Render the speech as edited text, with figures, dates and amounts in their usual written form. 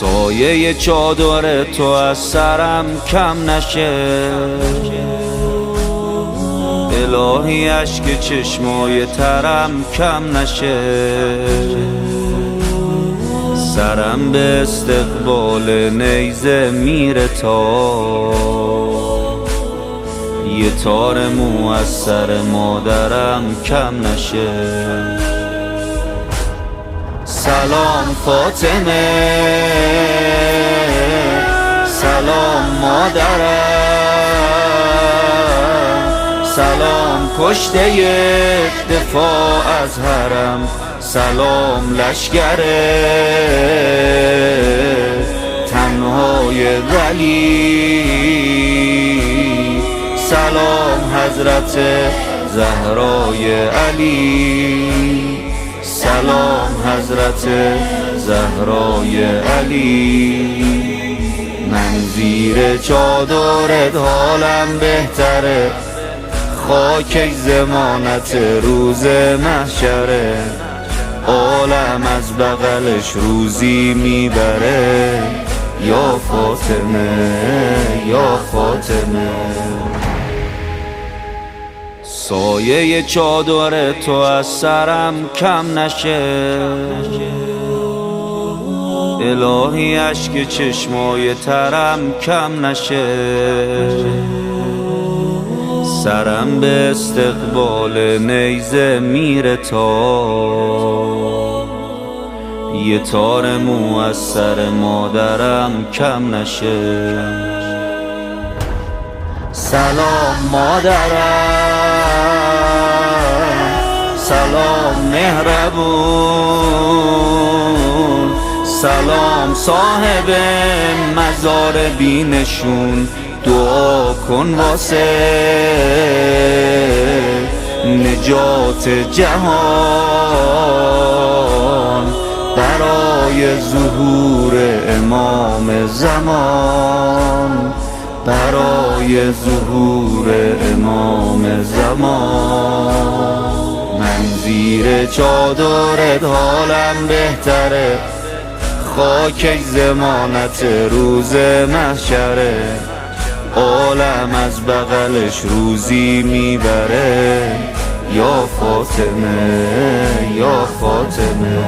سایه چادر تو از سرم کم نشه، الهی اشک چشمای ترم کم نشه، سرم به استقبال نیزه میره تا یه تار مو از سر مادرم کم نشه. سلام فاطمه، سلام مادرم، سلام کشته دفاع از حرم، سلام لشگر تنهای ولی، سلام حضرت زهرای علی، سلام حضرت زهرای علی. من زیر چادرت حالم بهتره، خاک زمانت روز محشره، عالم از بغلش روزی میبره، یا فاطمه یا فاطمه. سایه چادر تو از سرم کم نشه، الهی اشک چشمای ترم کم نشه، سرم به استقبال نیزه میره تا یه تار مو از سر مادرم کم نشه. سلام مادرم، سلام مهربون، سلام صاحب مزار بینشون، دعا کن واسه نجات جهان، برای ظهور امام زمان، برای ظهور امام زمان. من زیر چادرت حالم بهتره، خاک زمانت روز محشره، عالم از بغلش روزی میبره، یا فاطمه یا فاطمه.